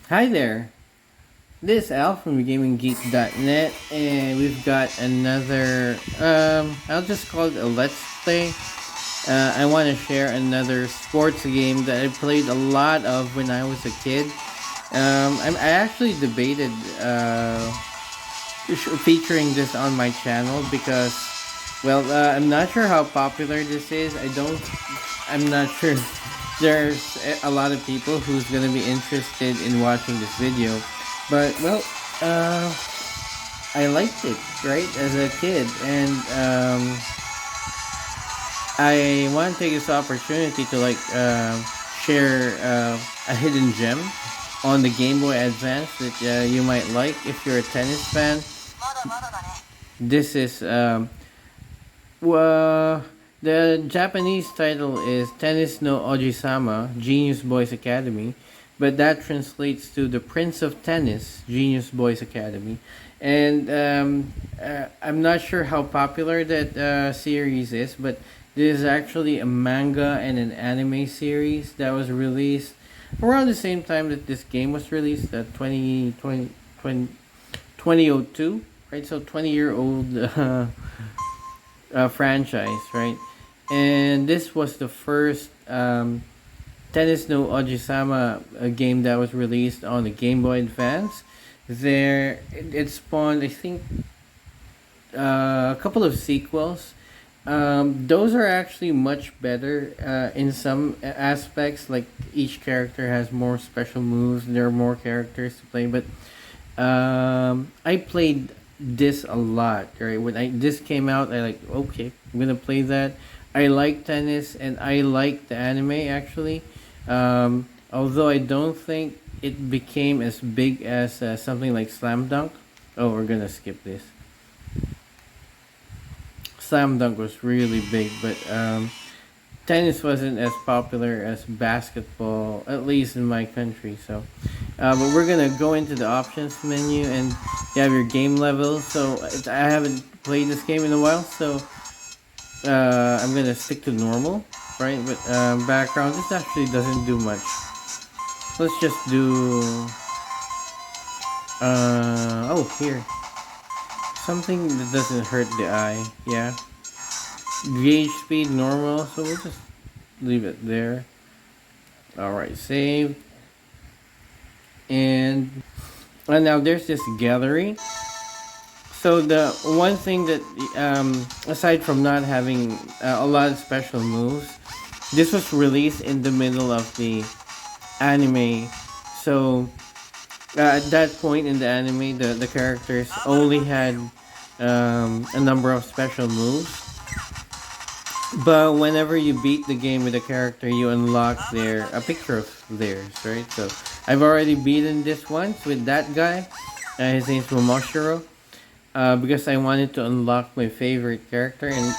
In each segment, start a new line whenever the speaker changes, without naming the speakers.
Hi there, this is Al from GamingGeek.net, and we've got another, I'll just call it a Let's Play. I want to share another sports game that I played a lot of when I was a kid. I actually debated featuring this on my channel because, well, I'm not sure how popular this is. I'm not sure there's a lot of people who's gonna be interested in watching this video, but well, I liked it right as a kid, and I want to take this opportunity to share a hidden gem on the Game Boy Advance that you might like if you're a tennis fan. This is well, the Japanese title is Tennis No Oujisama, Genius Boys Academy, but that translates to The Prince of Tennis, Genius Boys Academy. And I'm not sure how popular that series is, but this is actually a manga and an anime series that was released around the same time that this game was released, 2002, right? So 20-year-old franchise, right? And this was the first Tennis No Oujisama game that was released on the Game Boy Advance. It spawned, I think, a couple of sequels. Those are actually much better in some aspects. Like each character has more special moves. There are more characters to play, but I played this a lot. Right when this came out, I like okay, I'm gonna play that. I like tennis and I like the anime actually. Although I don't think it became as big as something like Slam Dunk. Oh, we're gonna skip this. Slam Dunk was really big, but tennis wasn't as popular as basketball, at least in my country. So, but we're gonna go into the options menu, and you have your game level. So I haven't played this game in a while, so I'm gonna stick to normal, right? But background, this actually doesn't do much. Let's just do. Oh, here. Something that doesn't hurt the eye. Yeah. Gauge speed normal, so we'll just leave it there. Alright, save. And now there's this gallery. So the one thing that, aside from not having a lot of special moves, this was released in the middle of the anime. So at that point in the anime, the characters only had a number of special moves. But whenever you beat the game with a character, you unlock a picture of theirs, right? So I've already beaten this once with that guy. His name's Momoshiro. Because I wanted to unlock my favorite character, and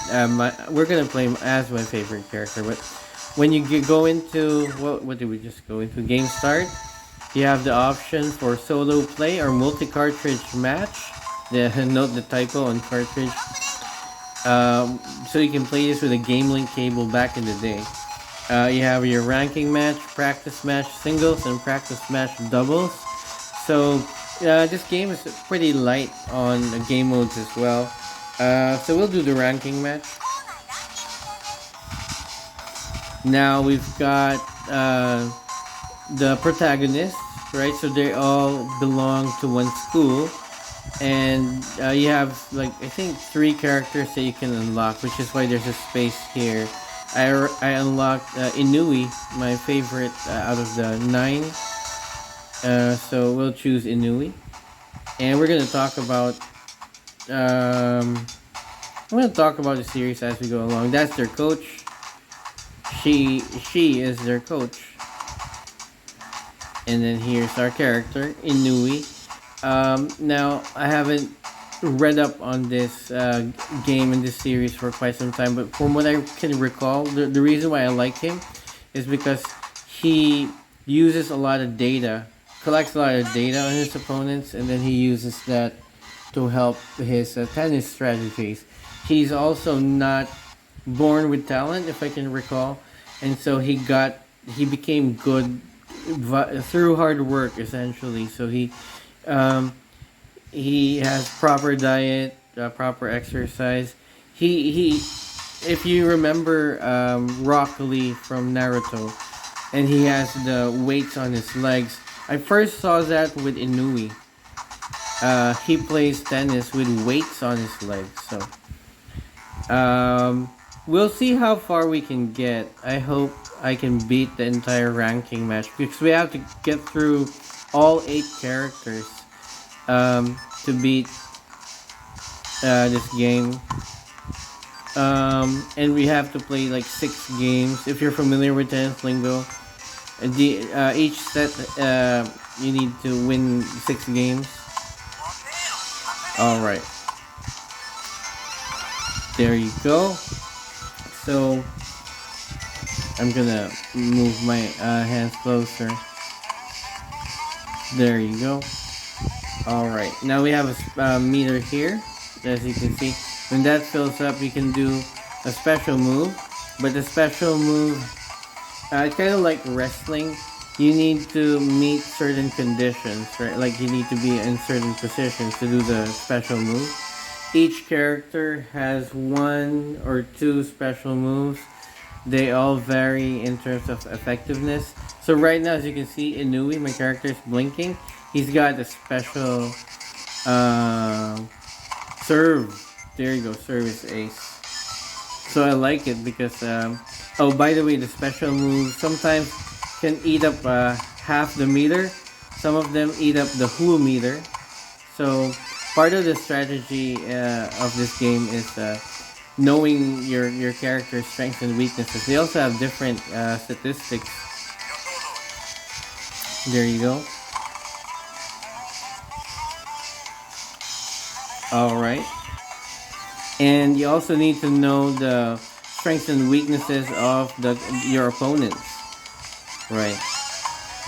we're gonna play him as my favorite character. But when you go into what did we just go into? Game start. You have the option for solo play or multi-cartridge match. Note the typo on cartridge. So you can play this with a Game Link cable back in the day. You have your ranking match, practice match singles, and practice match doubles. So this game is pretty light on game modes as well. So we'll do the ranking match. Now we've got the protagonists, right? So they all belong to one school. And you have like I think 3 characters that you can unlock, which is why there's a space here. I unlocked Inui, my favorite out of the 9. So we'll choose Inui, and we're gonna talk about. I'm gonna talk about the series as we go along. That's their coach. She is their coach, and then here's our character Inui. Now I haven't read up on this game and this series for quite some time, but from what I can recall, the reason why I like him is because he uses a lot of data, collects a lot of data on his opponents, and then he uses that to help his tennis strategies. He's also not born with talent, if I can recall, and so he became good through hard work essentially. So um, he has proper diet, proper exercise. He if you remember Rock Lee from Naruto, and he has the weights on his legs. I first saw that with Inui. He plays tennis with weights on his legs. So we'll see how far we can get. I hope I can beat the entire ranking match because we have to get through all 8 characters to beat this game. And we have to play like 6 games. If you're familiar with tennis lingo, each set you need to win 6 games. All right, there you go. So I'm gonna move my hands closer. There you go. All right, now we have a meter here, as you can see. When that fills up, you can do a special move. But the special move, it's kind of like wrestling. You need to meet certain conditions, right? Like you need to be in certain positions to do the special move. Each character has 1 or 2 special moves. They all vary in terms of effectiveness. So right now, as you can see, Inui, my character is blinking. He's got a special serve. There you go, service ace. So I like it because, oh, by the way, the special moves sometimes can eat up half the meter. Some of them eat up the whole meter. So part of the strategy of this game is knowing your character's strengths and weaknesses. They also have different statistics. There you go. Alright. And you also need to know the strengths and weaknesses of your opponents. Right.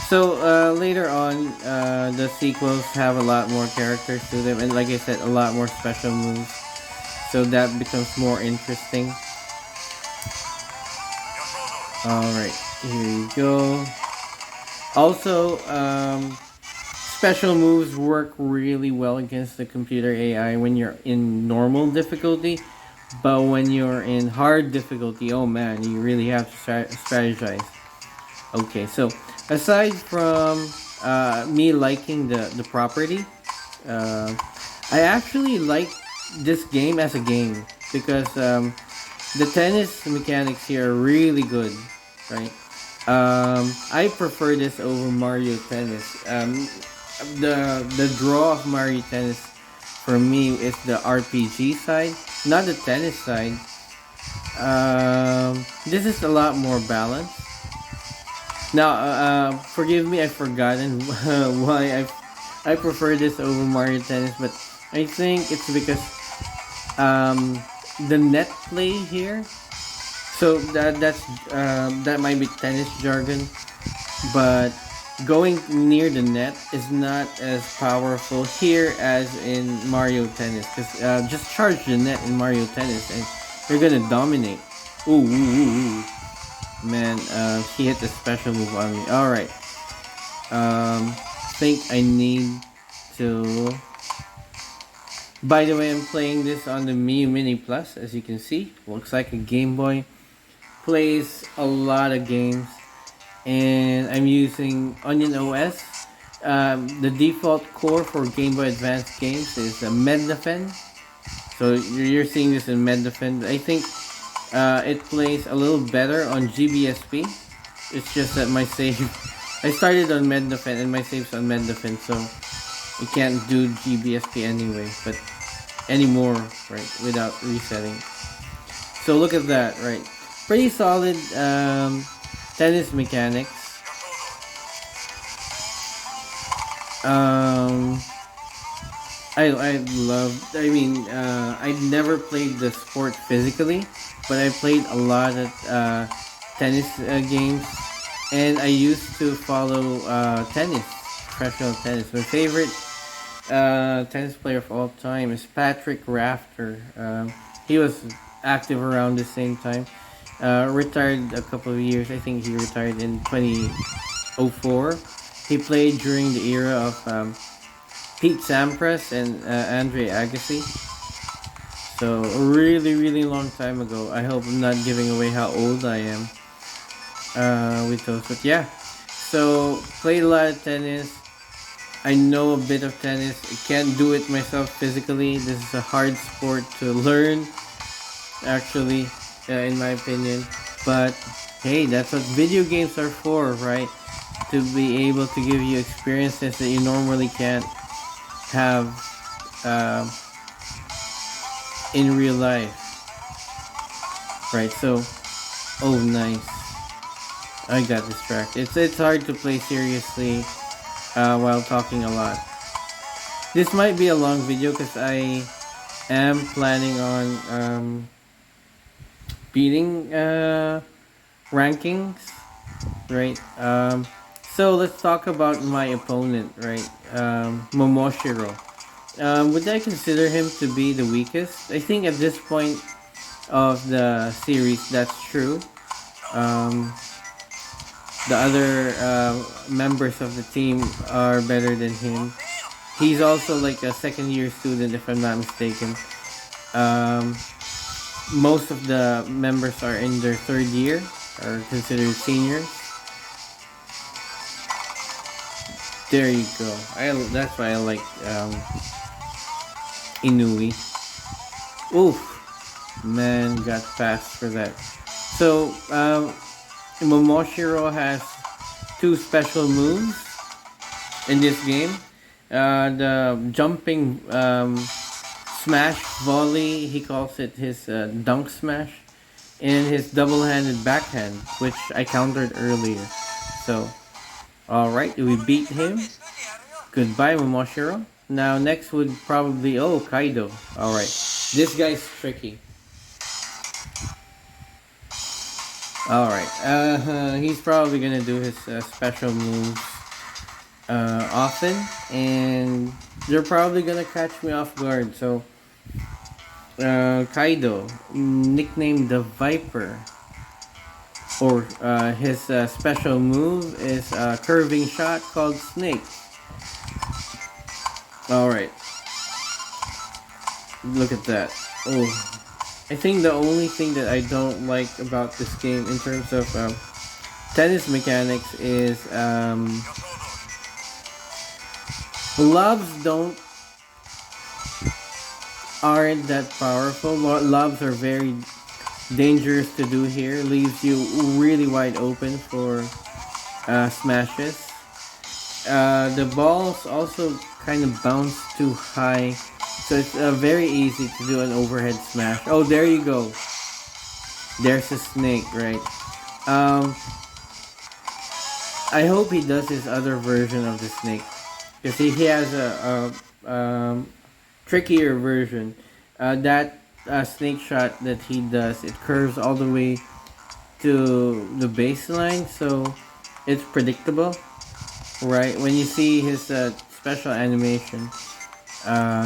So later on, the sequels have a lot more characters to them, and like I said, a lot more special moves. So that becomes more interesting. Alright, here you go. Also, special moves work really well against the computer AI when you're in normal difficulty, but when you're in hard difficulty, oh man, you really have to strategize. Okay, so aside from me liking the property, I actually like this game as a game because the tennis mechanics here are really good, right? I prefer this over Mario Tennis. The draw of Mario Tennis for me is the RPG side, not the tennis side. This is a lot more balanced. Now, forgive me, I've forgotten why I prefer this over Mario Tennis, but I think it's because the net play here. So that might be tennis jargon, but going near the net is not as powerful here as in Mario Tennis. Because just charge the net in Mario Tennis and you're gonna dominate. Ooh, ooh, ooh, ooh. Man, he hit the special move on me. All right. Think I need to. By the way, I'm playing this on the Miyoo Mini Plus, as you can see. Looks like a Game Boy. Plays a lot of games, and I'm using Onion OS. The default core for Game Boy Advance games is Mednafen. So you're seeing this in Mednafen. I think it plays a little better on GBSP. It's just that my save, I started on Mednafen and my save's on Mednafen, so you can't do GBSP anyway, but anymore, right, without resetting. So look at that, right? Pretty solid tennis mechanics. I love. I mean, I never played the sport physically, but I played a lot of tennis games, and I used to follow tennis, professional tennis. My favorite tennis player of all time is Patrick Rafter. He was active around the same time. Retired a couple of years. I think he retired in '04. He played during the era of Pete Sampras and Andre Agassi. So a really, really long time ago. I hope I'm not giving away how old I am with those. But yeah, so played a lot of tennis. I know a bit of tennis. I can't do it myself physically. This is a hard sport to learn, actually, in my opinion. But hey, that's what video games are for, right? To be able to give you experiences that you normally can't have uh, in real life, right? So, oh, nice. I got distracted. It's hard to play seriously while talking a lot. This might be a long video because I am planning on beating rankings, right? So let's talk about my opponent, right? Momoshiro. Would I consider him to be the weakest? I think at this point of the series, that's true. Um, the other members of the team are better than him. He's also like a second year student, if I'm not mistaken. Um, most of the members are in their third year, are considered seniors. There you go. That's why I like Inui. Oof, man, got fast for that. So Momoshiro has two special moves in this game. The jumping smash volley, he calls it his dunk smash, and his double-handed backhand, which I countered earlier. So, alright, we beat him. Goodbye, Momoshiro. Now, next would probably, oh, Kaido. Alright, this guy's tricky. Alright, he's probably gonna do his special moves often, and they're probably gonna catch me off guard. So, Kaido, nicknamed the Viper, or his special move is a curving shot called Snake. Alright, look at that. Oh, I think the only thing that I don't like about this game in terms of tennis mechanics is loves don't aren't that powerful. Loves are very dangerous to do here. Leaves you really wide open for smashes. The balls also kind of bounce too high, so it's very easy to do an overhead smash. Oh, there you go. There's a snake, right? I hope he does his other version of the snake, because he has a trickier version. That snake shot that he does, it curves all the way to the baseline, so it's predictable, right? When you see his special animation,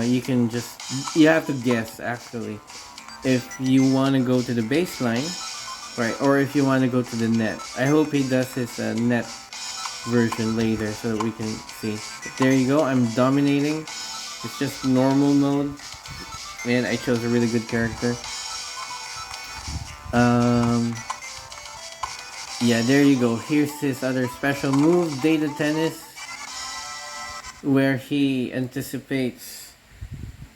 you have to guess actually if you want to go to the baseline, right, or if you want to go to the net. I hope he does his net version later so that we can see. But there you go. I'm dominating. It's just normal mode. Man, I chose a really good character. Yeah, there you go. Here's his other special move, Data Tennis, where he anticipates.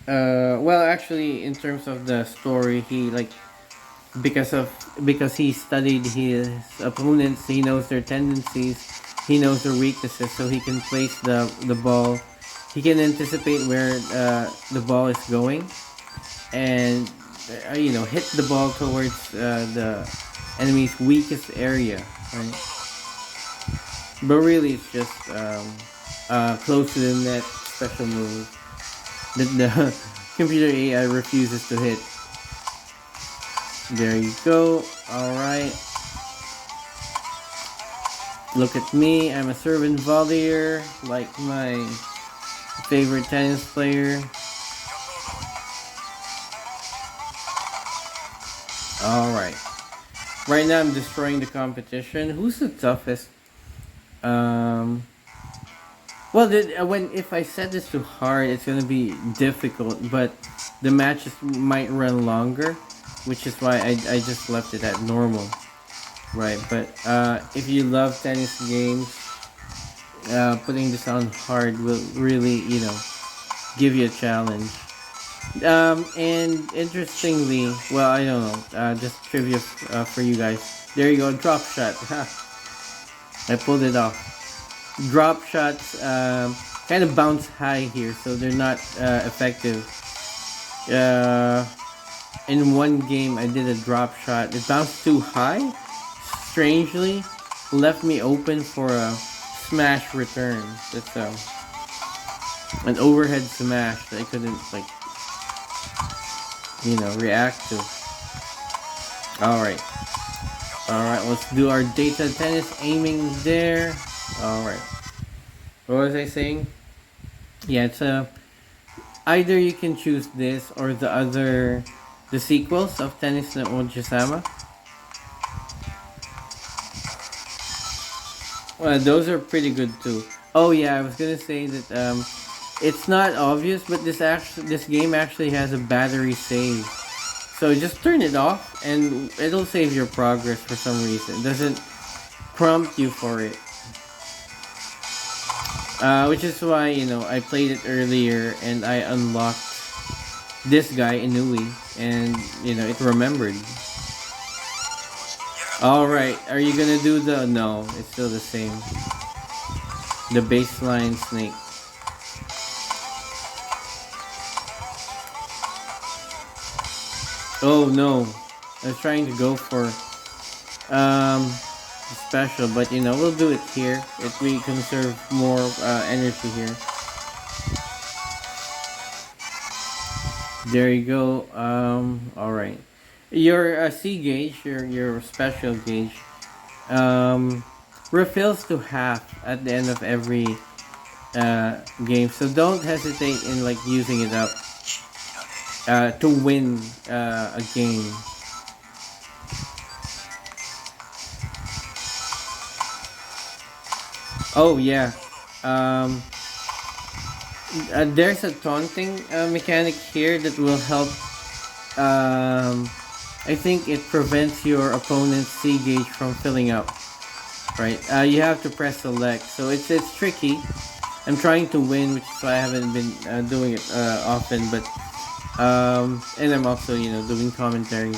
Well, actually, in terms of the story, he like because he studied his opponents, he knows their tendencies, he knows their weaknesses, so he can place the ball. He can anticipate where the ball is going, and hit the ball towards the enemy's weakest area, right? But really, it's just close to the net special move that the computer AI refuses to hit. There you go. Alright. Look at me. I'm a servant volleyer, like my favorite tennis player. Alright. Right now I'm destroying the competition. Who's the toughest Um, well, when if I set this to hard, it's gonna be difficult, but the matches might run longer, which is why I just left it at normal, right? But if you love tennis games, putting this on hard will really, give you a challenge. And interestingly, well, I don't know, just trivia for you guys. There you go, drop shot. I pulled it off. Drop shots kind of bounce high here, so they're not effective. Uh, in one game, I did a drop shot. It bounced too high. Strangely, left me open for a smash return. That's an overhead smash that I couldn't react to. All right, all right. Let's do our data tennis aiming there. All right. What was I saying? Yeah, it's either you can choose this or the sequels of Tennis No Oujisama. Well, those are pretty good too. Oh yeah, I was gonna say that it's not obvious, but this game actually has a battery save. So just turn it off, and it'll save your progress for some reason. It doesn't prompt you for it. Which is why, I played it earlier and I unlocked this guy, Inui, and, it remembered. Alright, are you gonna do the... No, it's still the same. The baseline snake. Oh no, I was trying to go for special, but we'll do it here if we conserve more energy here. There you go. All right, your C gauge, your special gauge, refills to half at the end of every game, so don't hesitate in using it up to win a game. Oh yeah. There's a taunting mechanic here that will help. I think it prevents your opponent's C gauge from filling up. Right. You have to press select, so it's tricky. I'm trying to win, which is why I haven't been doing it often. But and I'm also doing commentary.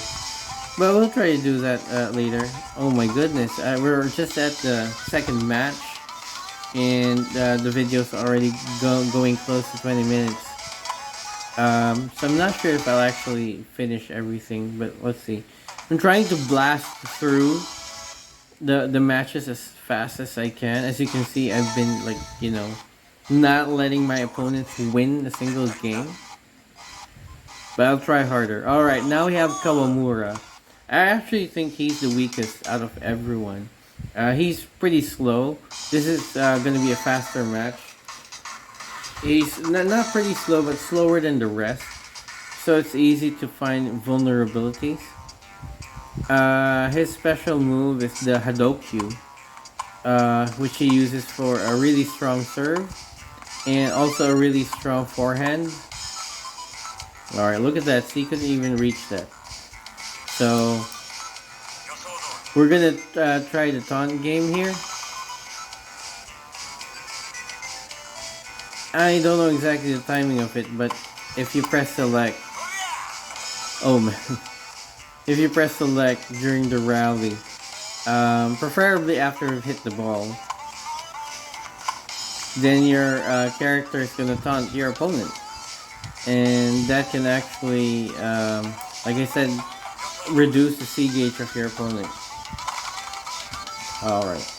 But we'll try to do that later. Oh my goodness, we're just at the second match. And the video's already going close to 20 minutes. So I'm not sure if I'll actually finish everything, but let's see. I'm trying to blast through the matches as fast as I can. As you can see, I've been not letting my opponents win a single game. But I'll try harder. Alright, now we have Kawamura. I actually think he's the weakest out of everyone. He's pretty slow. This is going to be a faster match. He's not pretty slow, but slower than the rest. So it's easy to find vulnerabilities. His special move is the Hadokyu, which he uses for a really strong serve and also a really strong forehand. Alright, look at that. See, he couldn't even reach that. So we're gonna try the taunt game here. I don't know exactly the timing of it, but if you press select... Oh man. If you press select during the rally, preferably after you've hit the ball, then your character is gonna taunt your opponent. And that can actually, like I said, reduce the C gauge of your opponent. Alright.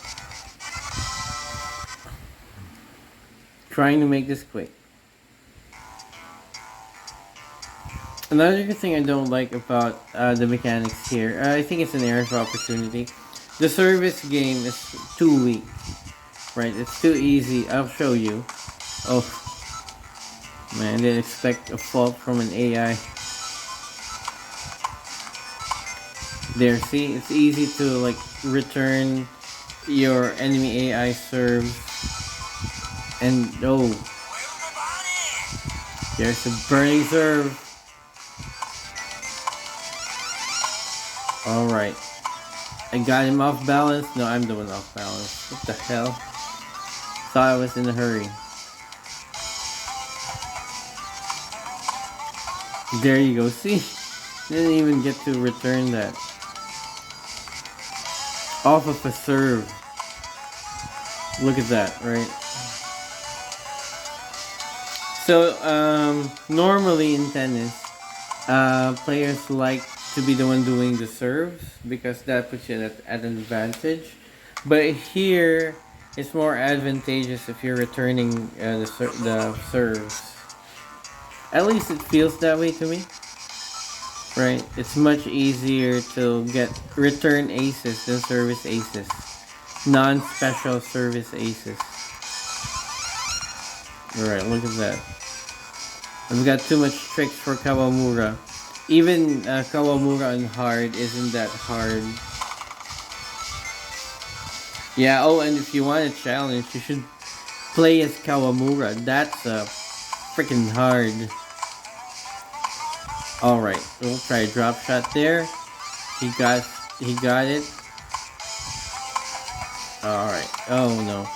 Trying to make this quick. Another thing I don't like about the mechanics here, I think it's an area of opportunity. The service game is too weak. Right, it's too easy. I'll show you. Oh. Man, I didn't expect a fault from an AI. There, see? It's easy to return your enemy AI serves. And oh, there's a burning serve. Alright. I got him off balance. No, I'm the one off balance. What the hell? Thought I was in a hurry. There you go. See? Didn't even get to return that. Off of a serve. Look at that, right? So, normally in tennis, players like to be the one doing the serves because that puts you at an advantage. But here, it's more advantageous if you're returning the serves. At least it feels that way to me. Right? It's much easier to get return aces than service aces. Non-special service aces. Alright, look at that. I've got too much tricks for Kawamura. Even Kawamura on hard isn't that hard. Yeah, oh, and if you want a challenge, you should play as Kawamura. That's freaking hard. Alright, we'll try a drop shot there. He got it. Alright, oh no.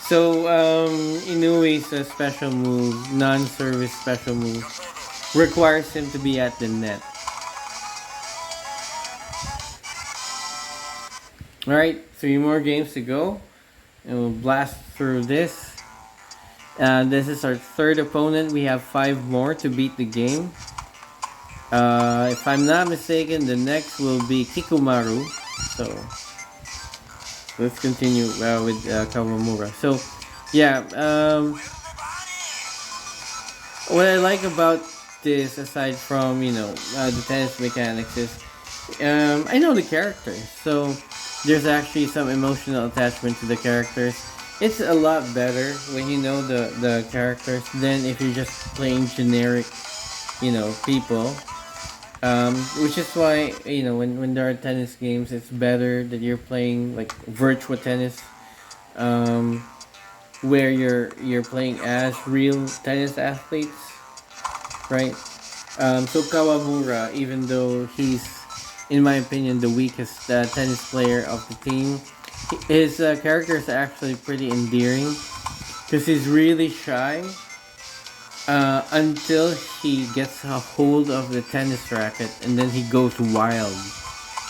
So, Inoue's special move, non-service special move, requires him to be at the net. Alright, 3 more games to go. And we'll blast through this. This is our third opponent. We have 5 more to beat the game. If I'm not mistaken, the next will be Kikumaru. So, let's continue with Kawamura. So, yeah, what I like about this, aside from, the tennis mechanics, is I know the characters. So, there's actually some emotional attachment to the characters. It's a lot better when you know the characters than if you're just playing generic, people. Which is why, when there are tennis games, it's better that you're playing like virtual tennis, where you're playing as real tennis athletes, right? So Kawamura, even though he's, in my opinion, the weakest tennis player of the team, his character is actually pretty endearing because he's really shy. Until he gets a hold of the tennis racket and then he goes wild,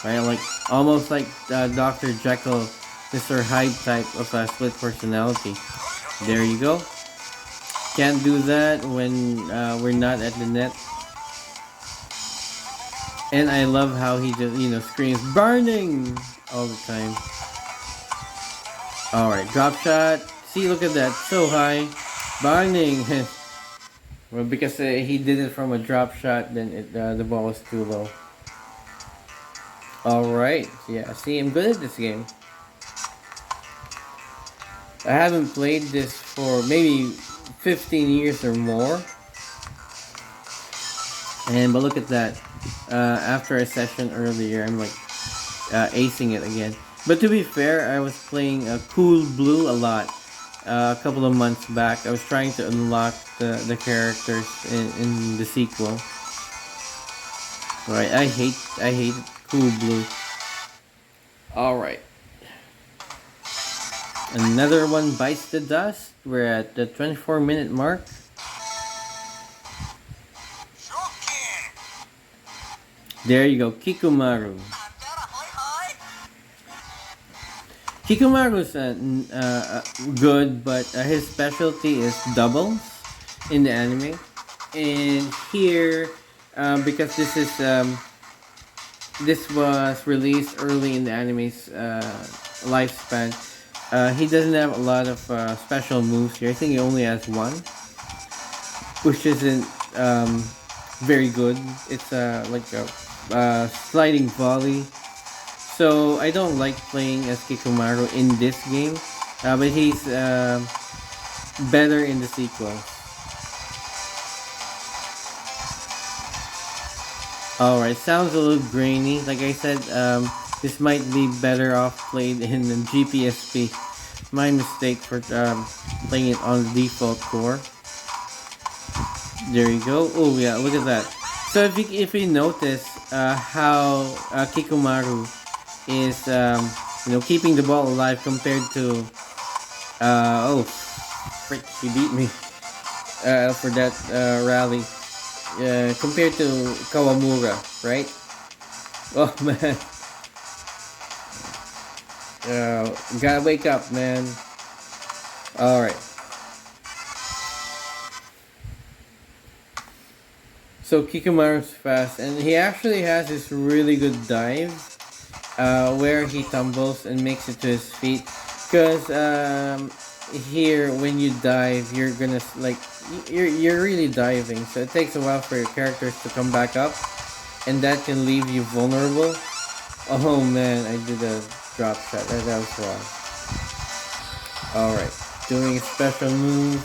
right? Like almost like Dr. Jekyll, Mr. Hyde type of a split personality. There you go. Can't do that when we're not at the net. And I love how he just screams "burning" all the time. All right, drop shot. See, look at that, so high, burning. Well, because he did it from a drop shot, then the ball was too low. Alright, yeah, see, I'm good at this game. I haven't played this for maybe 15 years or more. But look at that. After a session earlier, I'm like acing it again. But to be fair, I was playing Cool Blue a lot. A couple of months back, I was trying to unlock the characters in the sequel. Right, I hate Cool Blue. Alright. Another one bites the dust. We're at the 24-minute mark. There you go, Kikumaru. Kikumaru's good, but his specialty is doubles in the anime. And here, because this was released early in the anime's lifespan, he doesn't have a lot of special moves here. I think he only has one, which isn't very good. It's like a sliding volley. So I don't like playing as Kikumaru in this game, but he's better in the sequel. Alright, sounds a little grainy. Like I said, This might be better off played in the GPSP. My mistake for playing it on the default core. There you go. Oh yeah, look at that. So if you notice how Kikumaru is keeping the ball alive compared to oh frick, he beat me for that rally compared to Kawamura, right? Oh man, gotta wake up, man. All right. So Kikumaru's fast, and he actually has this really good dive, where he tumbles and makes it to his feet. Because here, when you dive, you're gonna you're really diving, so it takes a while for your characters to come back up, and that can leave you vulnerable. Oh man, I did a drop shot. That was wrong. All right, doing a special move.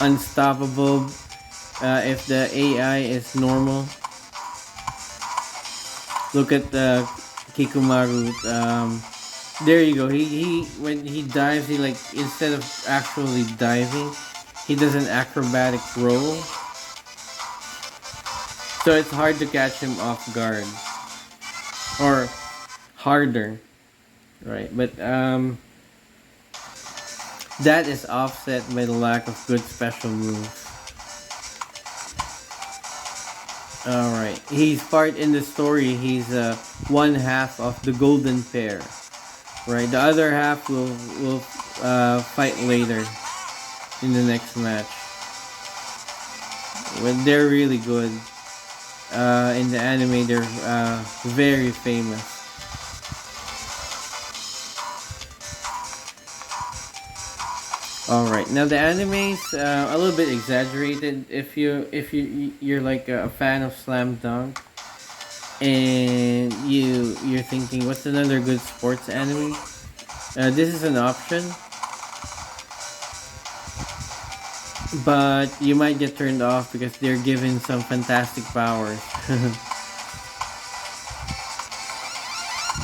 Unstoppable if the AI is normal. Look at the Kikumaru. There you go. He when he dives, he like instead of actually diving, he does an acrobatic roll. So it's hard to catch him off guard, or harder, right? But that is offset by the lack of good special moves. Alright, he's part in the story. He's one half of the golden pair. Right, the other half will fight later in the next match. When they're really good. In the anime, they're very famous. All right. Now the anime's a little bit exaggerated. If you're like a fan of Slam Dunk, and you're thinking, what's another good sports anime? This is an option, but you might get turned off because they're given some fantastic powers.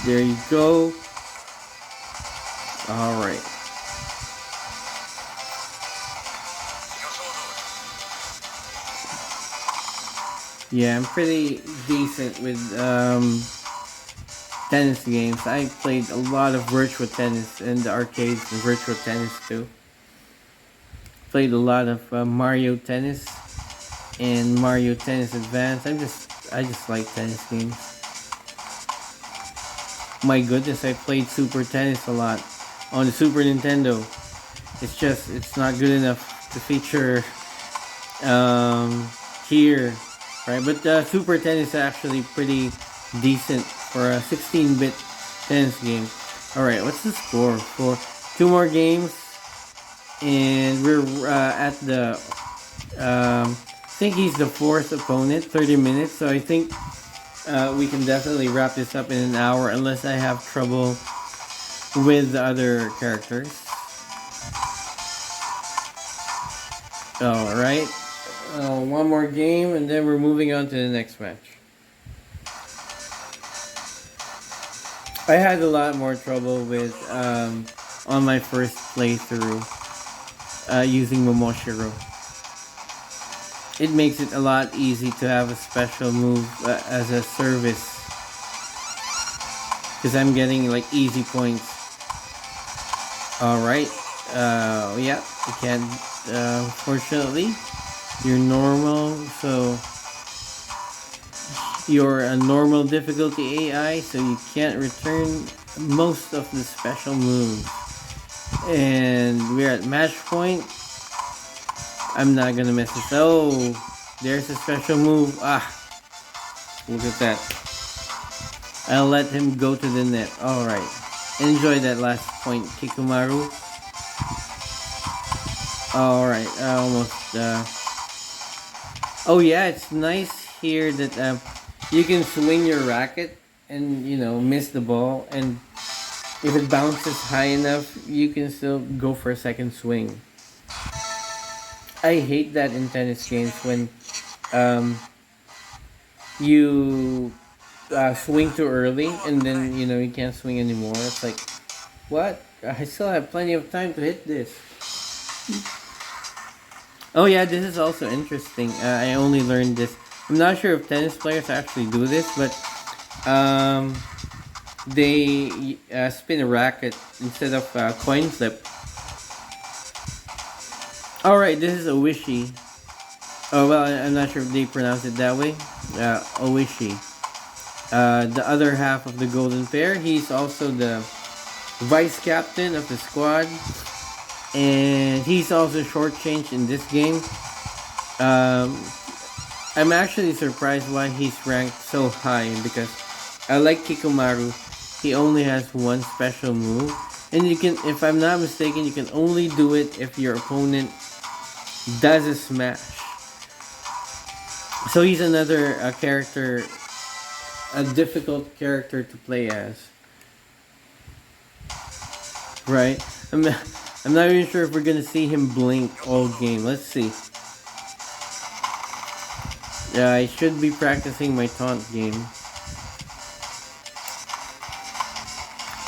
There you go. All right. Yeah, I'm pretty decent with tennis games. I played a lot of virtual tennis in the arcades and virtual tennis too. Played a lot of Mario Tennis and Mario Tennis Advance. I just like tennis games. My goodness, I played Super Tennis a lot on the Super Nintendo. It's not good enough to feature here. Right, but Super Tennis is actually pretty decent for a 16-bit tennis game. Alright, what's the score? For 2 more games, and we're at the, I think he's the 4th opponent, 30 minutes, so I think we can definitely wrap this up in an hour, unless I have trouble with the other characters. Alright. One more game, and then we're moving on to the next match. I had a lot more trouble with on my first playthrough using Momoshiro. It makes it a lot easy to have a special move as a service, because I'm getting like easy points. Alright, yeah, you can't, fortunately. You're normal, so you're a normal difficulty AI, so you can't return most of the special moves. And we're at match point. I'm not gonna miss this. Oh, there's a special move. Look at that. I'll let him go to the net. Alright. Enjoy that last point, Kikumaru. Alright, I almost oh yeah, it's nice here that you can swing your racket and miss the ball, and if it bounces high enough, you can still go for a second swing. I hate that in tennis games when you swing too early, and then you can't swing anymore. It's like, what? I still have plenty of time to hit this. Oh yeah, this is also interesting. I only learned this. I'm not sure if tennis players actually do this, but um, they spin a racket instead of coin flip. All right, this is Oishi. Oh well, I'm not sure if they pronounce it that way. Oishi. The other half of the golden pair. He's also the vice captain of the squad, and he's also shortchanged in this game. Um, I'm actually surprised why he's ranked so high because I like Kikumaru. He only has one special move, and you can, if I'm not mistaken, you can only do it if your opponent does a smash. So he's another character, a difficult character to play as, right? I'm not even sure if we're gonna see him blink all game. Let's see. Yeah, I should be practicing my taunt game.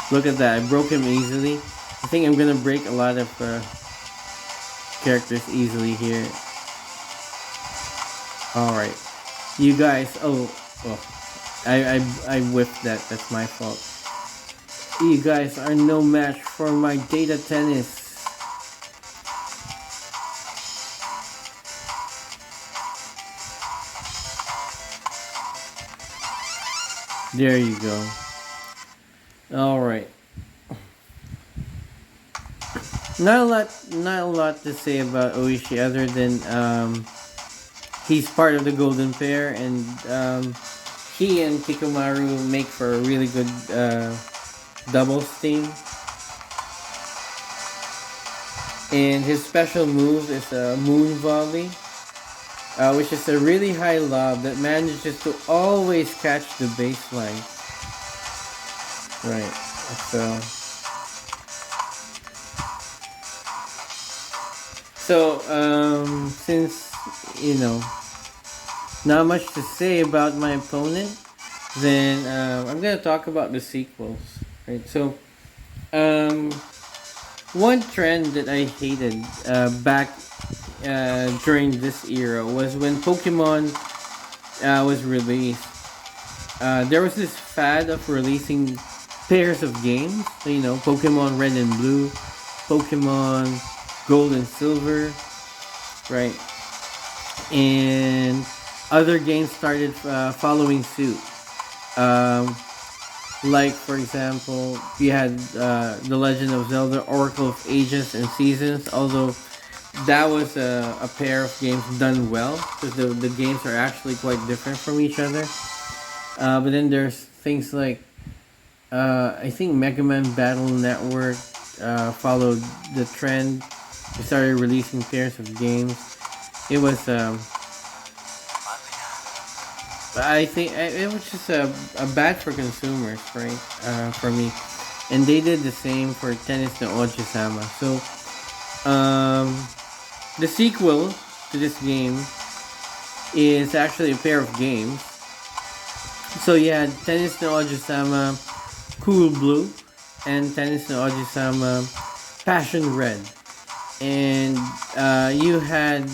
Look at that, I broke him easily. I think I'm gonna break a lot of characters easily here. Alright. You guys, I whiffed that, that's my fault. You guys are no match for my data tennis. There you go. Alright. Not a lot to say about Oishi other than he's part of the golden pair, and he and Kikumaru make for a really good doubles team. And his special move is a moon volley, which is a really high lob that manages to always catch the baseline. Right. So since not much to say about my opponent, then I'm gonna talk about the sequels. Right. So one trend that I hated back during this era was when Pokemon was released. There was this fad of releasing pairs of games. So, Pokemon Red and Blue, Pokemon Gold and Silver, right? And other games started following suit. Like, for example, we had The Legend of Zelda Oracle of Ages and Seasons, although that was a pair of games done well, because the games are actually quite different from each other. But then there's things like, I think Mega Man Battle Network followed the trend. They started releasing pairs of games. It was I think it was just a bad for consumers, right? For me, and they did the same for Tennis No Oujisama. So, the sequel to this game is actually a pair of games. So you had Tennis No Oujisama Cool Blue and Tennis No Oujisama Passion Red, and you had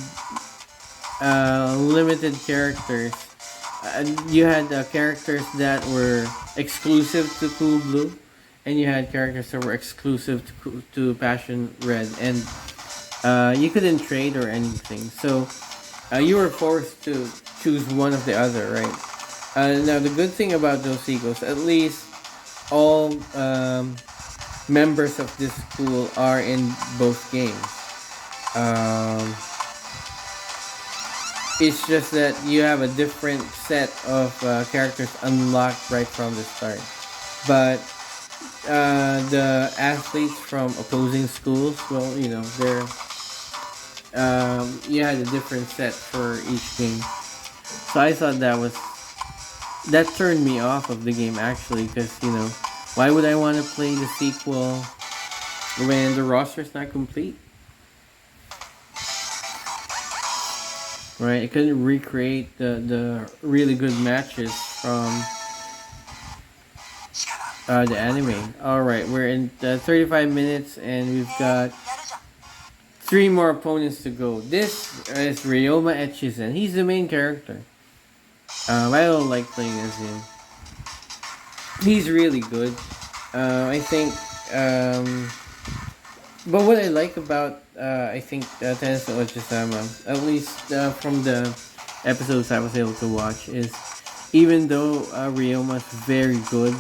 limited characters. You had characters that were exclusive to Cool Blue, and you had characters that were exclusive to Passion Red, and you couldn't trade or anything. So you were forced to choose one of the other, right? Now the good thing about those sequels, at least all members of this school are in both games. It's just that you have a different set of characters unlocked right from the start. But the athletes from opposing schools, well, they're you had a different set for each game. So I thought that turned me off of the game actually, because why would I want to play the sequel when the roster's not complete? right? It couldn't recreate the really good matches from the anime. All right, we're in 35 minutes, and we've got three more opponents to go. This is Ryoma Echizen. He's the main character. I don't like playing as him. He's really good. I think. But what I like about I think Tennis No Oujisama, at least from the episodes I was able to watch, is even though Ryoma's very good,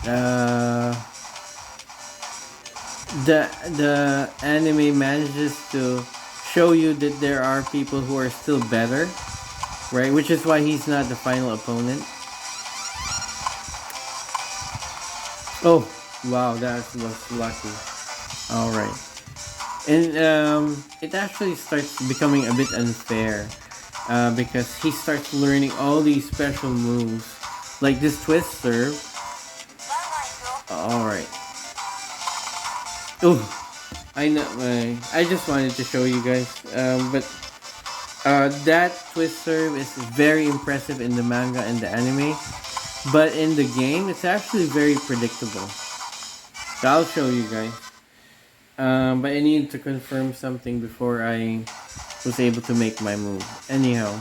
uh, the anime manages to show you that there are people who are still better, right? Which is why he's not the final opponent. Oh, wow, that was lucky. All right, and it actually starts becoming a bit unfair because he starts learning all these special moves, like this twist serve. All right. Oh, I know. I just wanted to show you guys, but that twist serve is very impressive in the manga and the anime, but in the game, it's actually very predictable. So I'll show you guys. But I need to confirm something before I was able to make my move. Anyhow,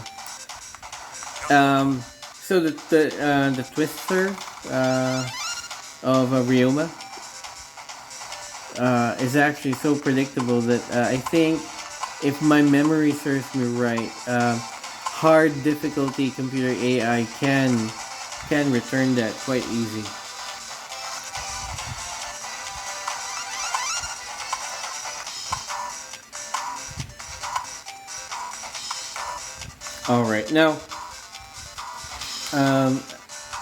so the twister of Ryoma is actually so predictable that I think, if my memory serves me right, hard difficulty computer AI can return that quite easy. All right, now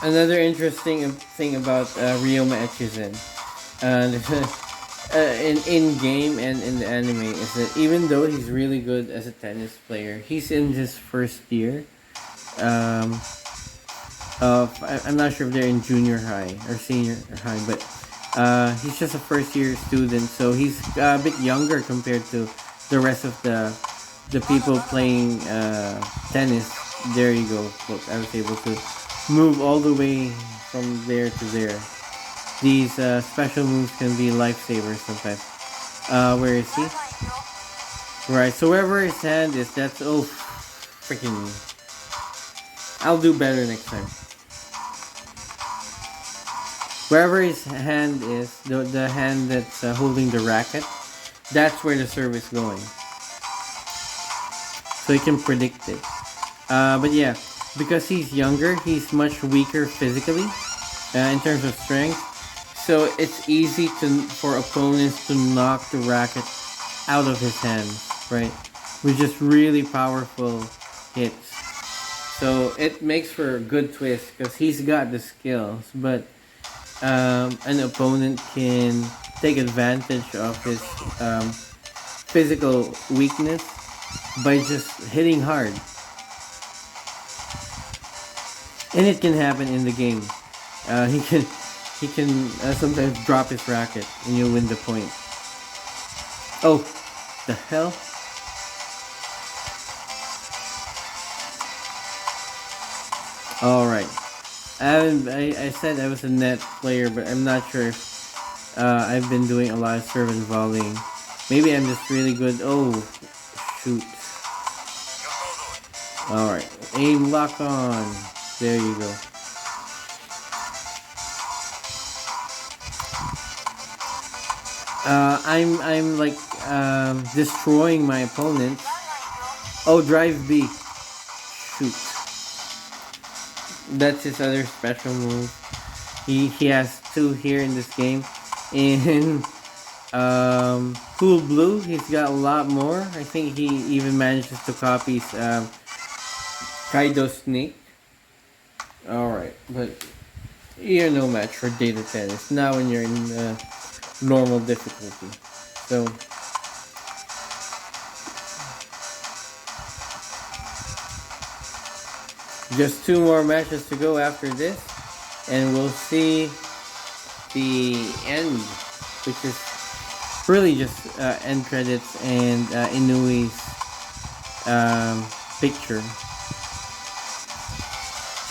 another interesting thing about Ryoma Echizen, in game and in the anime, is that even though he's really good as a tennis player, he's in his first year. Um, I'm not sure if they're in junior high or senior high, but he's just a first year student, so he's a bit younger compared to the rest of the people playing tennis. There you go. Look, I was able to move all the way from there to there. These special moves can be lifesavers sometimes. Where is he? Right, so wherever his hand is, that's freaking. I'll do better next time. Wherever his hand is, the hand that's holding the racket, that's where the serve is going. So he can predict it. But yeah, because he's younger, he's much weaker physically in terms of strength. So it's easy for opponents to knock the racket out of his hands, right? With just really powerful hits. So it makes for a good twist because he's got the skills, but an opponent can take advantage of his physical weakness by just hitting hard. And it can happen in the game. He can sometimes drop his racket and you'll win the point. Oh, the hell? Alright. I said I was a net player, but I'm not sure if I've been doing a lot of serve and volleying. Maybe I'm just really good. Oh, shoot. Alright. Aim lock on. There you go. I'm like destroying my opponent. Oh, drive B. Shoot. That's his other special move. He has two here in this game. In Cool Blue, he's got a lot more. I think he even manages to copy Kaido Snake. Alright, but you're no match for data tennis. Now when you're in normal difficulty. So just two more matches to go after this, and we'll see the end, which is really just end credits and Inui's picture.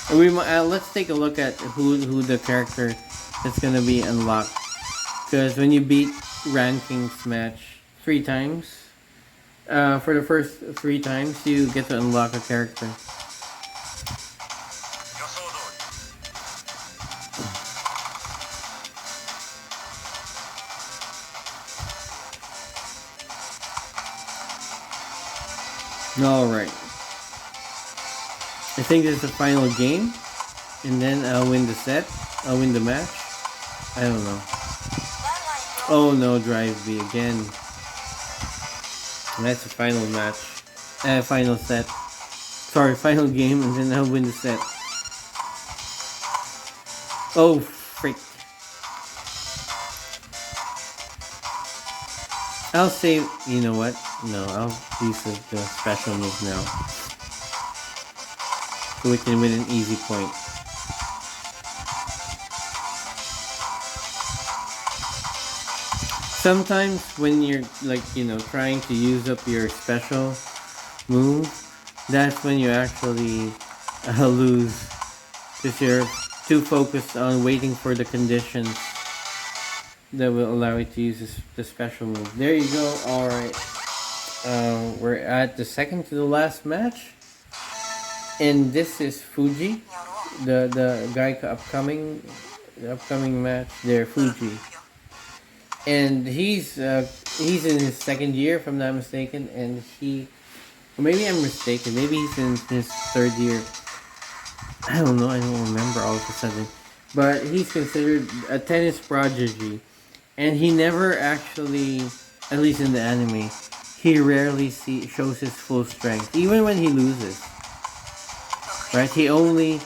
Let's take a look at who the character that's gonna be unlocked. Because when you beat rankings match 3 times, for the first 3 times you get to unlock a character. Alright. I think this is the final game. And then I'll win the set. I'll win the match. I don't know. Oh no, drive B again. That's the final match. Final set. Sorry, final game, and then I'll win the set. Oh, frick. I'll save. You know what? No, I'll use the special move now. So we can win an easy point. Sometimes when you're trying to use up your special move, that's when you actually lose, because you're too focused on waiting for the conditions that will allow you to use the special move. There you go. Alright. We're at the second to the last match. And this is Fuji. The guy upcoming match there, Fuji. And he's in his second year, if I'm not mistaken, and maybe I'm mistaken, maybe he's in his third year. I don't know, I don't remember all of a sudden. But he's considered a tennis prodigy. And he never actually, at least in the anime, he rarely shows his full strength. Even when he loses. Right? He only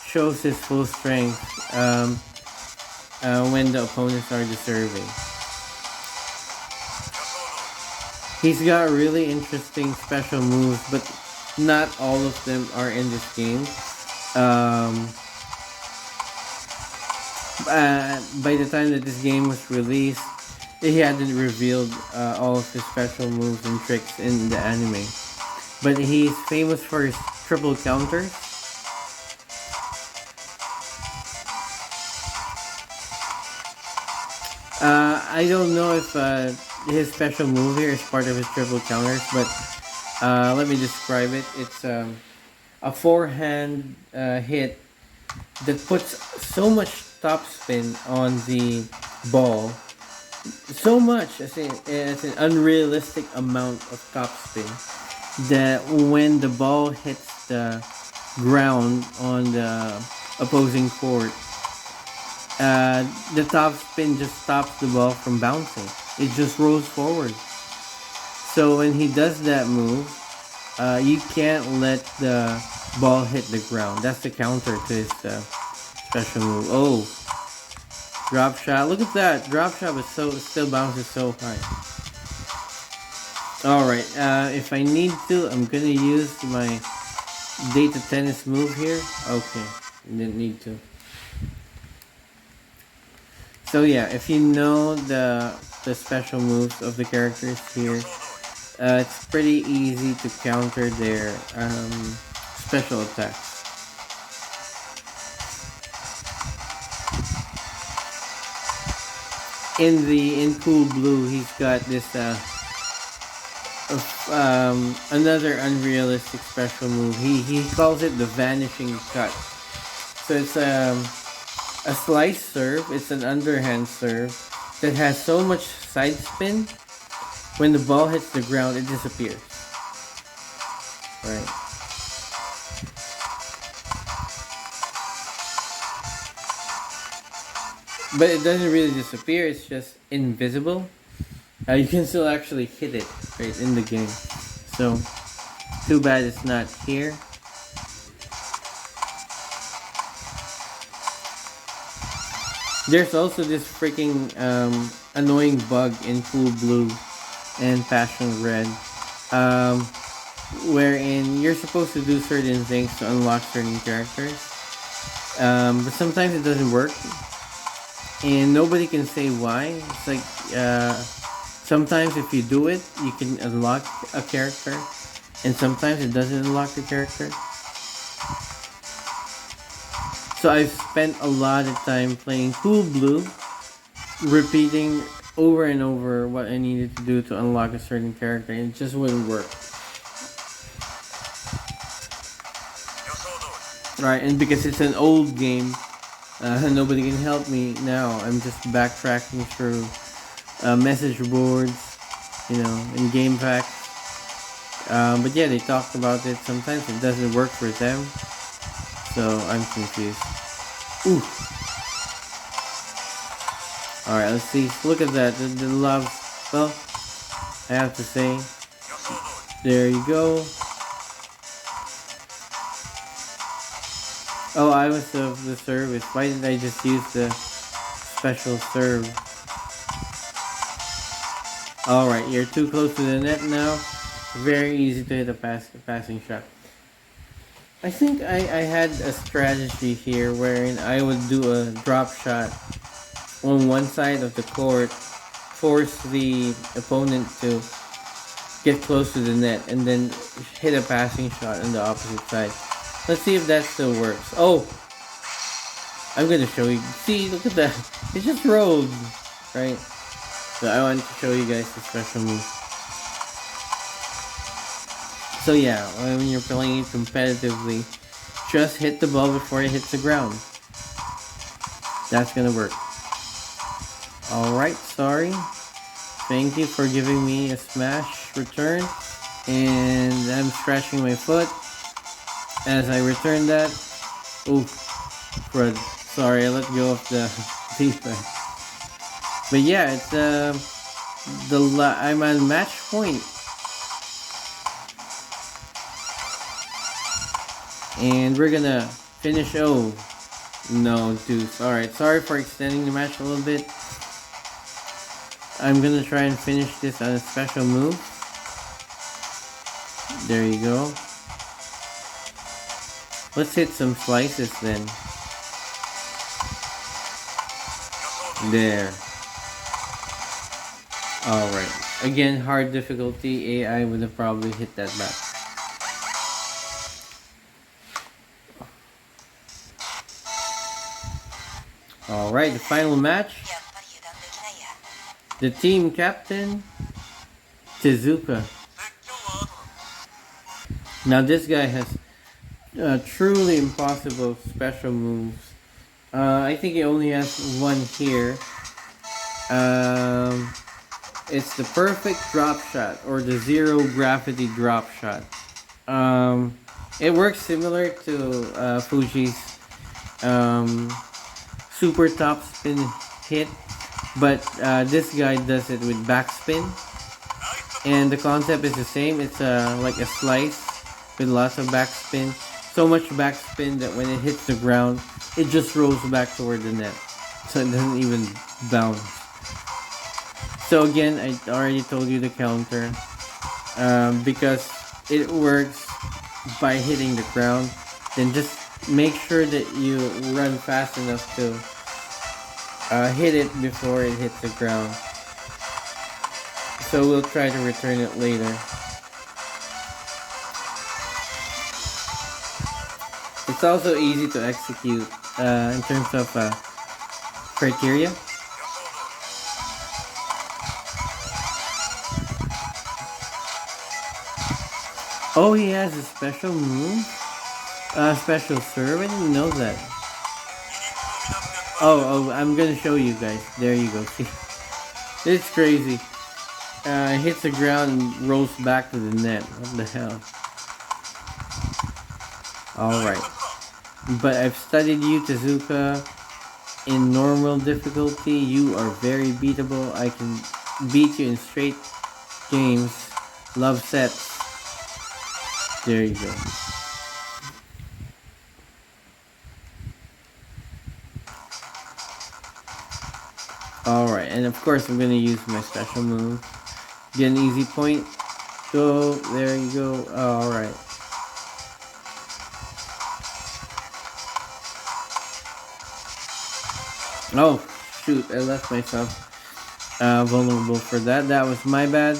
shows his full strength when the opponents are deserving. He's got really interesting special moves, but not all of them are in this game. By the time that this game was released, he hadn't revealed all of his special moves and tricks in the anime. But he's famous for his triple counters. I don't know if his special move here is part of his triple counters, but let me describe it. It's a forehand hit that puts so much topspin on the ball, so much as an unrealistic amount of topspin, that when the ball hits the ground on the opposing court, the topspin just stops the ball from bouncing. It just rolls forward. So when he does that move, you can't let the ball hit the ground. That's the counter to his special move. Oh, drop shot. Look at that. Drop shot is still bounces so high. Alright, if I need to, I'm gonna use my data tennis move here. Okay, didn't need to. So yeah, if you know the special moves of the characters here, it's pretty easy to counter their special attacks. In Cool Blue, he's got this another unrealistic special move. He calls it the vanishing cut. So it's a slice serve. It's an underhand serve that has so much side spin. When the ball hits the ground, it disappears. Right. But it doesn't really disappear. It's just invisible. You can still actually hit it right in the game. So, too bad it's not here. There's also this freaking annoying bug in Cool Blue and Passion Red, wherein you're supposed to do certain things to unlock certain characters, but sometimes it doesn't work, and nobody can say why. It's like sometimes if you do it, you can unlock a character, and sometimes it doesn't unlock the character. So I've spent a lot of time playing Cool Blue, repeating over and over what I needed to do to unlock a certain character, and it just wouldn't work. Right, and because it's an old game, nobody can help me now. I'm just backtracking through message boards, and game packs. But yeah, they talked about it. Sometimes it doesn't work for them, so I'm confused. Ooh. Alright, let's see. Look at that. The love. Well, I have to say. There you go. Oh, I was of the service. Why didn't I just use the special serve? Alright, you're too close to the net now. Very easy to hit a passing shot. I think I had a strategy here wherein I would do a drop shot on one side of the court, force the opponent to get close to the net, and then hit a passing shot on the opposite side. Let's see if that still works. Oh! I'm gonna show you. See, look at that. It just rolled. Right? So I wanted to show you guys the special move. So yeah, when you're playing it competitively, just hit the ball before it hits the ground. That's gonna work. Alright, sorry. Thank you for giving me a smash return. And I'm scratching my foot as I return that. Ooh, crud. Sorry, I let go of the defense. But yeah, it's I'm on match point. And we're gonna finish. Oh, no, deuce. Alright, sorry for extending the match a little bit. I'm gonna try and finish this on a special move. There you go. Let's hit some slices then. There. Alright. Again, hard difficulty. AI would have probably hit that back. Alright, the final match. The team captain, Tezuka. Now this guy has truly impossible special moves. I think he only has one here. It's the perfect drop shot, or the zero gravity drop shot. It works similar to Fuji's super top spin hit, but this guy does it with backspin, and the concept is the same. It's like a slice with lots of backspin, so much backspin that when it hits the ground, it just rolls back toward the net, so it doesn't even bounce. So again, I already told you the counter, because it works by hitting the ground. Then just make sure that you run fast enough to hit it before it hits the ground. So we'll try to return it later. It's also easy to execute in terms of criteria. Oh, he has a special move? Special serve? I didn't know that. Oh, I'm gonna show you guys. There you go. See? It's crazy. It hits the ground and rolls back to the net. What the hell? Alright. But I've studied you, Tezuka. In normal difficulty, you are very beatable. I can beat you in straight games. Love sets. There you go. Alright, and of course I'm gonna use my special move. Get an easy point. Go, there you go. Alright. Oh, shoot, I left myself vulnerable for that. That was my bad.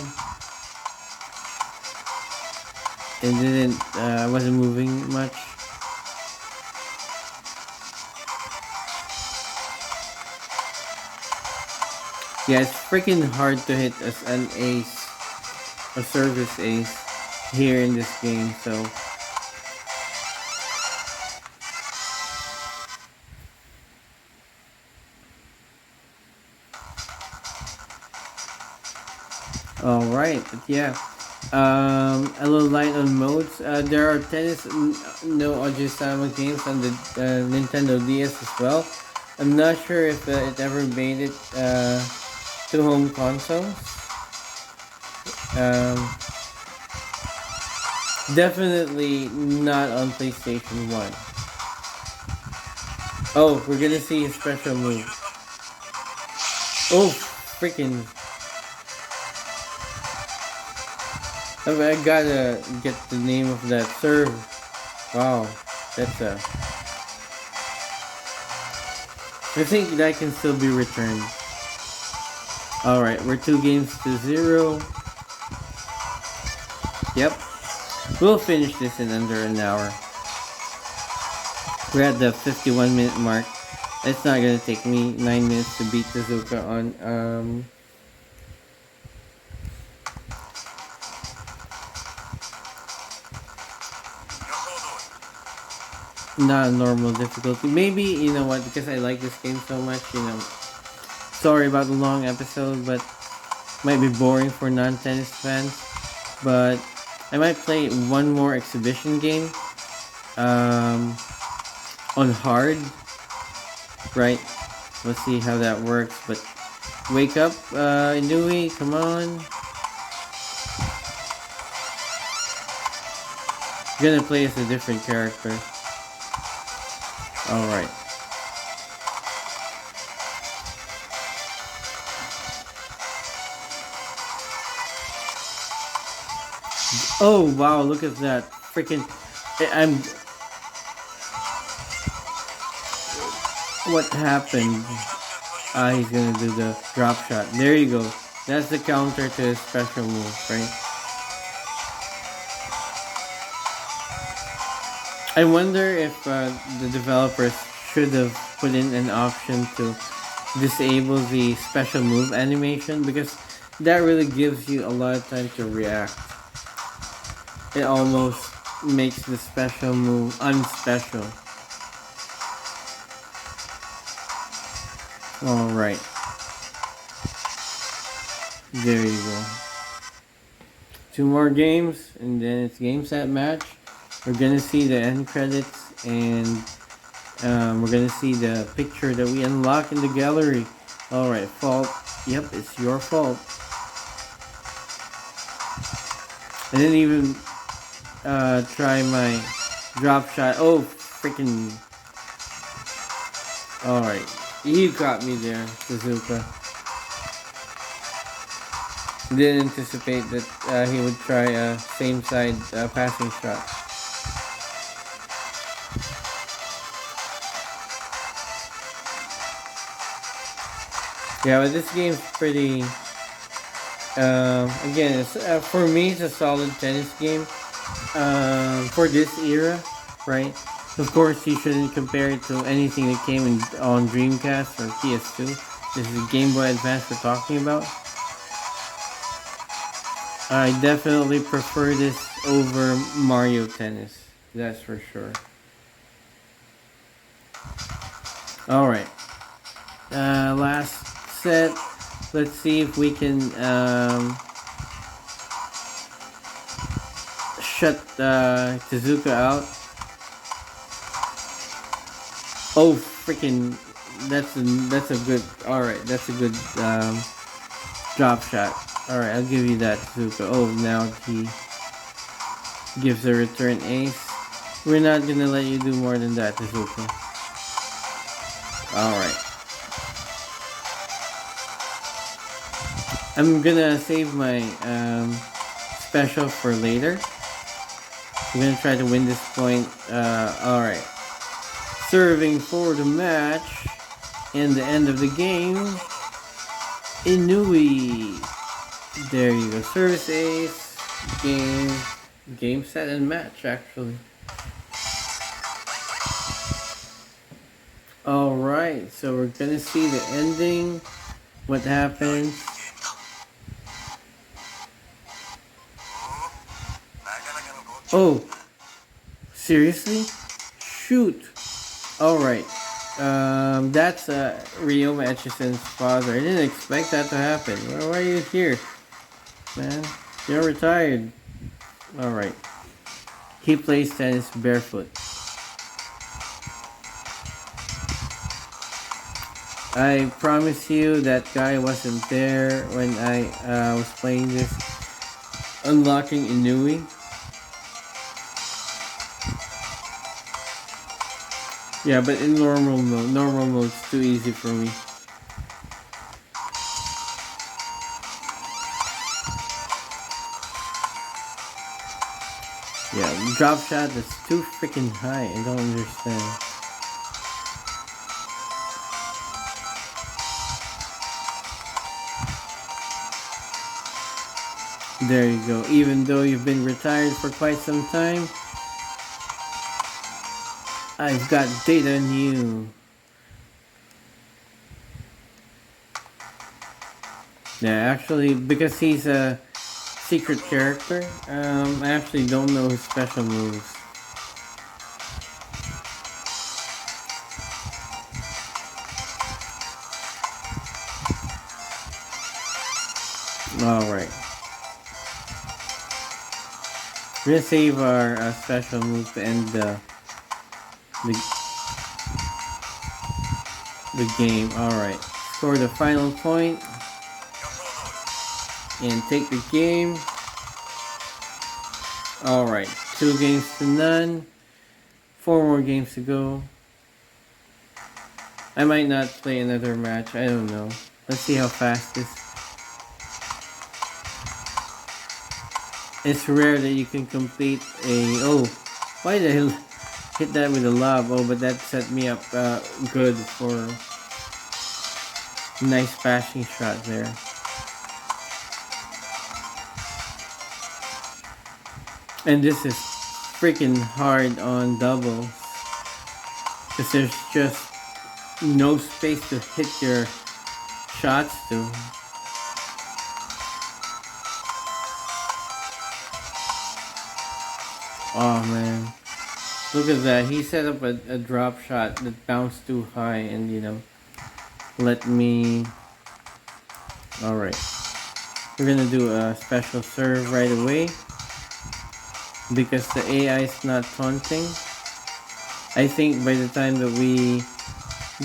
It didn't, wasn't moving much. Yeah, it's freaking hard to hit as an ace, a service ace, here in this game, so. Alright, but yeah. A little light on modes. There are Tennis No Oujisama games on the Nintendo DS as well. I'm not sure if it ever made it to home consoles. Um, Definitely not on PlayStation 1. Oh, we're gonna see a special move. Oh, freaking. I gotta get the name of that serve. Wow, that's a. I think that can still be returned. Alright, we're 2 games to 0. Yep. We'll finish this in under an hour. We're at the 51-minute mark. It's not gonna take me 9 minutes to beat Tezuka on not a normal difficulty. Maybe, you know what, because I like this game so much, sorry about the long episode, but might be boring for non-tennis fans. But I might play one more exhibition game on hard, right? Let's see how that works. But wake up, Inui, come on. I'm gonna play as a different character. Alright. Oh wow, look at that. Freaking I'm what happened? He's gonna do the drop shot. There you go. That's the counter to his special move, right? I wonder if the developers should have put in an option to disable the special move animation, because that really gives you a lot of time to react. It almost makes the special move unspecial. Alright. There you go. 2 more games, and then it's game set match. We're gonna see the end credits, and we're gonna see the picture that we unlock in the gallery. Alright, fault. Yep, it's your fault. I didn't even try my drop shot. Oh, freaking. Alright, you got me there, Tezuka. Didn't anticipate that he would try a same side passing shot. Yeah, but this game's pretty. Again, it's, for me, it's a solid tennis game. For this era, right? Of course, you shouldn't compare it to anything that came on Dreamcast or PS2. This is a Game Boy Advance we're talking about. I definitely prefer this over Mario Tennis. That's for sure. Alright. Last set. Let's see if we can shut Tezuka out. Oh, freaking. That's a good. Alright, that's a good drop shot. Alright, I'll give you that, Tezuka. Oh, now he gives a return ace. We're not gonna let you do more than that, Tezuka. Alright. I'm gonna save my special for later. I'm gonna try to win this point. Alright. Serving for the match. And the end of the game. Inui. There you go. Service ace. Game. Game, set, and match, actually. Alright, so we're gonna see the ending. What happens? Oh, seriously? Shoot. Alright. That's Ryoma Echisen's father. I didn't expect that to happen. Why are you here? Man, you're retired. Alright. He plays tennis barefoot. I promise you that guy wasn't there when I was playing this. Unlocking Inui. Yeah, but in normal mode's too easy for me. Yeah, drop shot is too freaking high. I don't understand. There you go. Even though you've been retired for quite some time, I've got data on you. Yeah, actually, because he's a secret character, I actually don't know his special moves. Alright. We're gonna save our special move to end the game. Alright. Score the final point and take the game. Alright. 2 games to none. 4 more games to go. I might not play another match. I don't know. Let's see how fast this. It's rare that you can complete a... Oh, why did I hit that with a lob? Oh, but that set me up good for nice passing shot there. And this is freaking hard on doubles, because there's just no space to hit your shots to. Oh man, look at that. He set up a drop shot that bounced too high and, you know, let me... Alright, we're gonna do a special serve right away because the AI is not taunting. I think by the time that we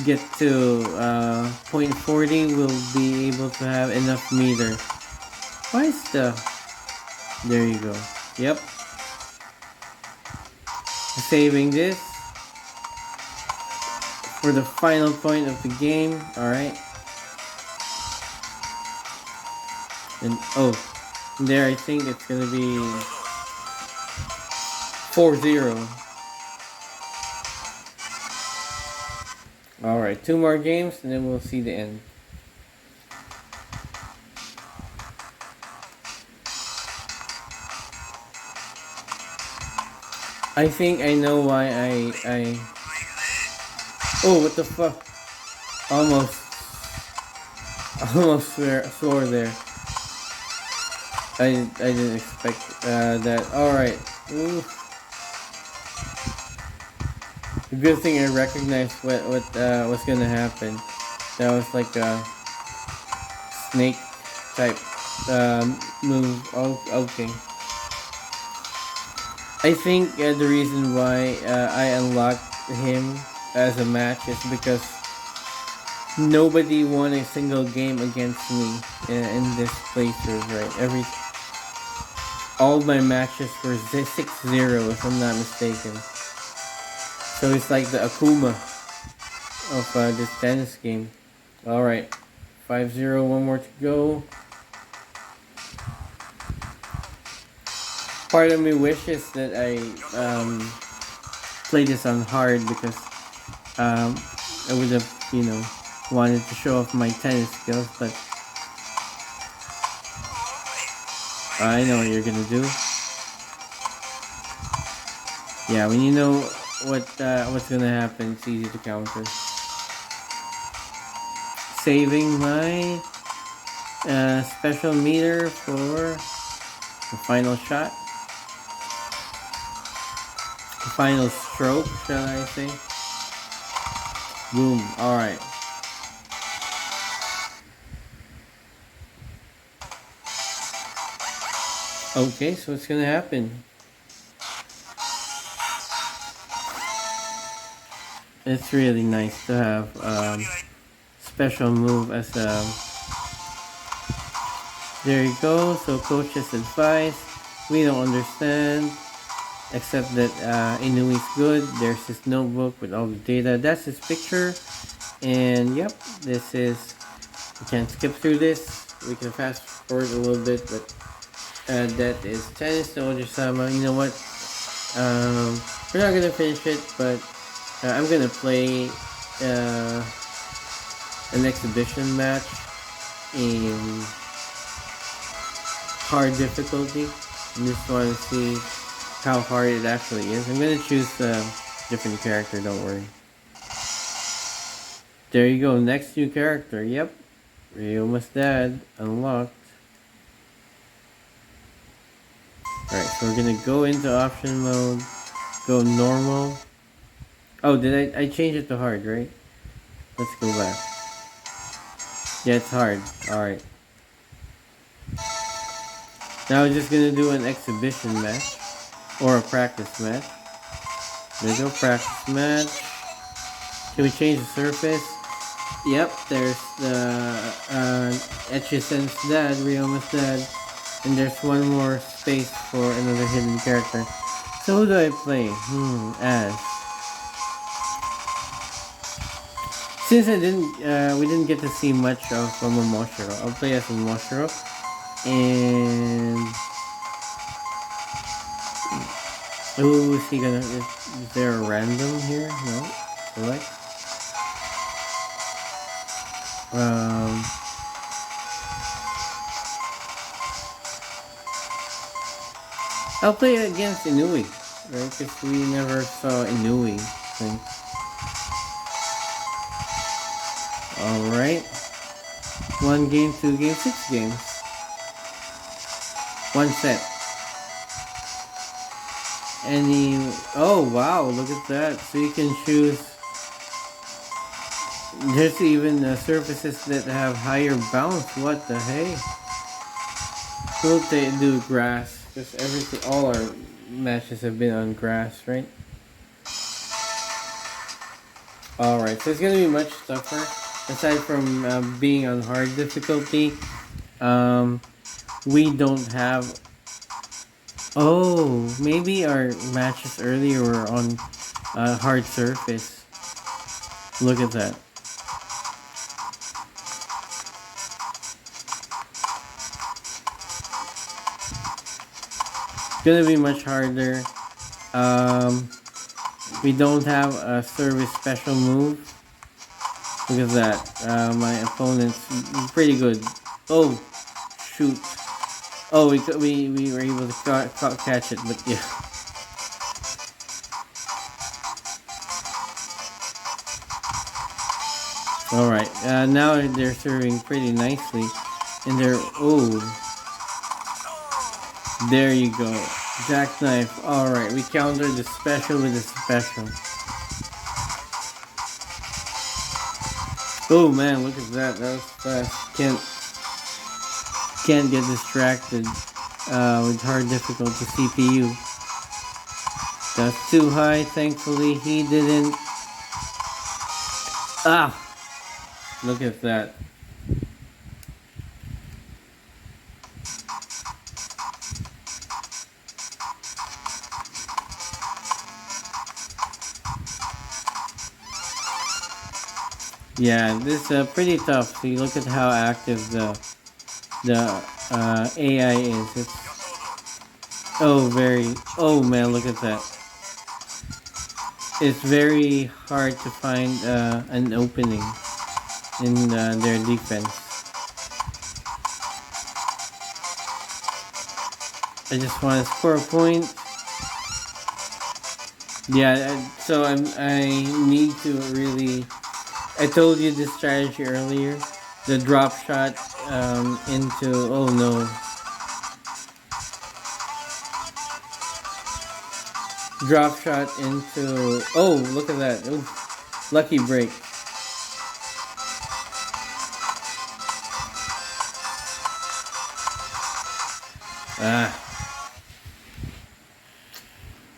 get to point 40, we'll be able to have enough meter. Why is the... There you go. Yep. Saving this for the final point of the game. Alright. And oh, there I think it's gonna be 4-0. Alright, 2 more games and then we'll see the end. I think I know why I... Oh, what the fuck? Almost swore there. I didn't expect that. Alright. Good thing I recognized what was gonna happen. That was like a snake type move. Oh, okay. I think the reason why I unlocked him as a match is because nobody won a single game against me in this playthrough, right? All my matches were 6-0 if I'm not mistaken. So it's like the Akuma of this tennis game. Alright, 5-0, 1 more to go. Part of me wishes that I play this on hard because I would have, you know, wanted to show off my tennis skills, but I know what you're gonna do. Yeah, when you know what's gonna happen, it's easy to counter. Saving my special meter for the final shot, the final stroke, shall I say? Boom. All right. Okay, so what's gonna happen? It's really nice to have special move as a. There you go. So coach's advice. We don't understand, except that Inui's good. There's his notebook with all the data. That's his picture. And yep, this is. We can't skip through this. We can fast forward a little bit, but that is Tennis No Oujisama. You know what? We're not gonna finish it, but I'm gonna play uh, an exhibition match in hard difficulty. I just want to see how hard it actually is. I'm gonna choose a different character. Don't worry. There you go. Next new character. Yep. Ryoma's dad unlocked. Alright, so we're gonna go into option mode. Go normal. Oh, did I change it to hard, right? Let's go back. Yeah, it's hard. Alright. Now we're just gonna do an exhibition match. Or a practice match. There we go, practice match. Can we change the surface? Yep, there's the Echisen's dad, Ryoma's dad. And there's one more space for another hidden character. So who do I play? As. Since we didn't get to see much of Momoshiro, I'll play as Momoshiro. And who is he gonna? Is there a random here? No. Select. I'll play against Inui, right? Because we never saw Inui. Thing. Alright. 1 game, 2 games, 6 games. 1 set. Oh wow, look at that. So you can choose. There's even surfaces that have higher bounce. What the hey? We'll do grass. Because everything, all our matches have been on grass, right? Alright, so it's gonna be much tougher. Aside from being on hard difficulty, we don't have. Oh, maybe our matches earlier were on hard surface. Look at that. It's gonna be much harder. We don't have a service special move. Look at that. My opponent's pretty good. Oh, shoot. Oh, we were able to catch it, but yeah. Alright, now they're serving pretty nicely. And they're, oh. There you go. Jackknife. Alright, we countered the special with the special. Oh man, look at that. That was fast. Can't get distracted with hard difficulty CPU. That's too high. Thankfully, he didn't. Ah! Look at that. Yeah, this is pretty tough. See, look at how active the AI is. It's oh man, look at that. It's very hard to find an opening in their defense. I just want to score a point. Yeah, I need to really. I told you this strategy earlier. The drop shot into. Oh no. Drop shot into. Oh, look at that. Ooh, lucky break. Ah.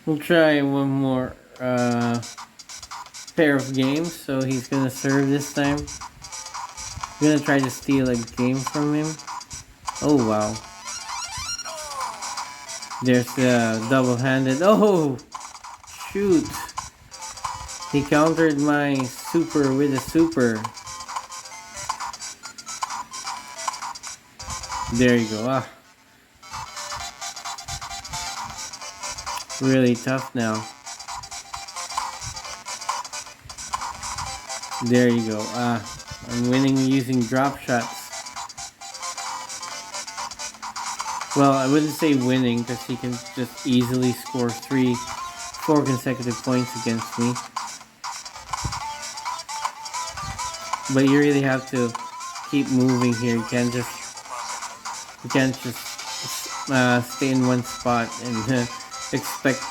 We'll try one more pair of games. So he's gonna serve this time. I'm gonna try to steal a game from him. Oh wow. There's the double-handed. Oh shoot. He countered my super with a super. There you go. Ah, really tough now. There you go. Ah, I'm winning using drop shots. Well, I wouldn't say winning because he can just easily score 4 consecutive points against me. But you really have to keep moving here. You can't just stay in one spot and expect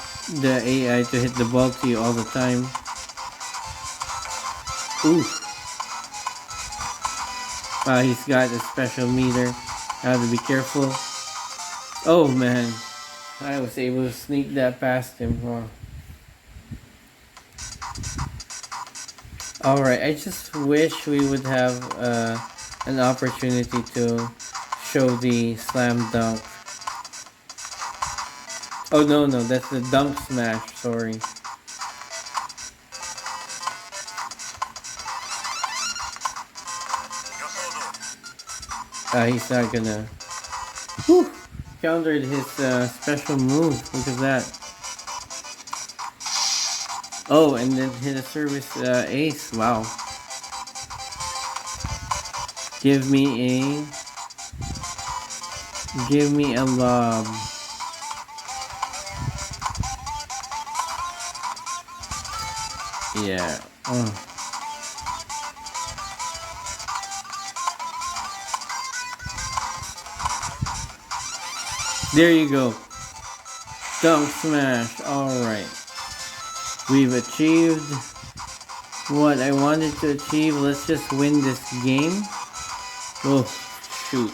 the AI to hit the ball to you all the time. Ooh. He's got a special meter. I have to be careful. Oh man, I was able to sneak that past him. Wow. Alright, I just wish we would have an opportunity to show the slam dunk. Oh no, that's the dunk smash, sorry. He's not gonna... Whew! Countered his special move, look at that. Oh, and then hit a service ace, wow. Give me a lob. Yeah. Oh. There you go. Dunk smash. Alright. We've achieved what I wanted to achieve. Let's just win this game. Oh, shoot.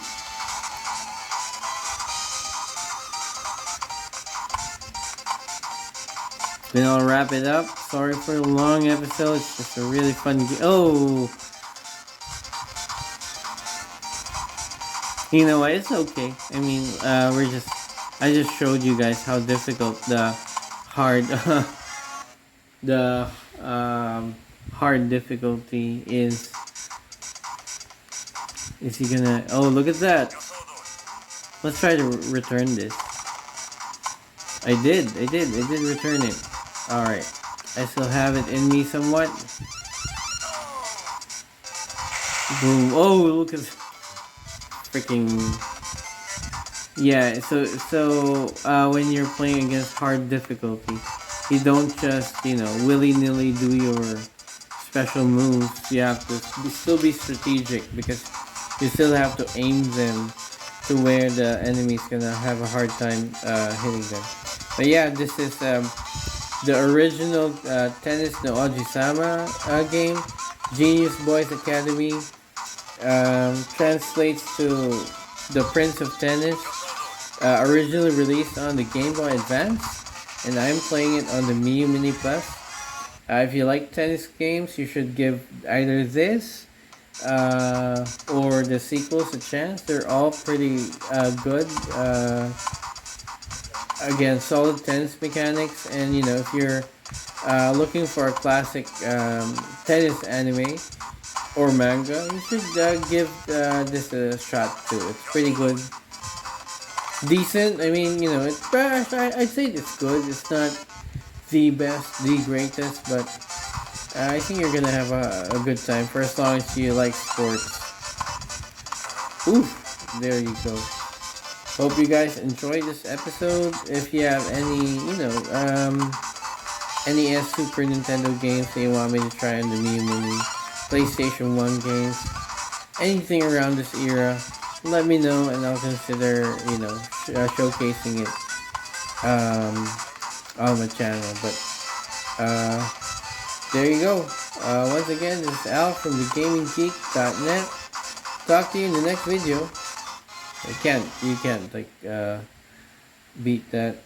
Then I'll wrap it up. Sorry for the long episode. It's just a really fun game. Oh! You know what? It's okay. I mean, I just showed you guys how difficult the hard, the hard difficulty is. Is he gonna? Oh, look at that! Let's try to return this. I did return it. All right, I still have it in me somewhat. Boom! Oh, look at freaking. Yeah, so when you're playing against hard difficulty, you don't just willy-nilly do your special moves. You have to still be strategic because you still have to aim them to where the enemy's gonna have a hard time hitting them. But yeah, this is the original Tennis No Oujisama game, Genius Boys Academy. Translates to the Prince of Tennis. Originally released on the Game Boy Advance, and I'm playing it on the Miyoo Mini Plus. If you like tennis games, you should give either this or the sequels a chance. They're all pretty good. Again, solid tennis mechanics, and if you're looking for a classic tennis anime or manga, you should give this a shot too. It's pretty good. Decent. I mean, it's I'd say it's good. It's not the best, the greatest, but I think you're gonna have a good time for as long as you like sports. Ooh, there you go. Hope you guys enjoyed this episode. If you have any, NES, Super Nintendo games that you want me to try on the Miyoo Mini, PlayStation 1 games, anything around this era, let me know and I'll consider, showcasing it um, on my channel. But uh, there you go. Once again, this is Al from thegaminggeek.net. Talk to you in the next video. You can't beat that.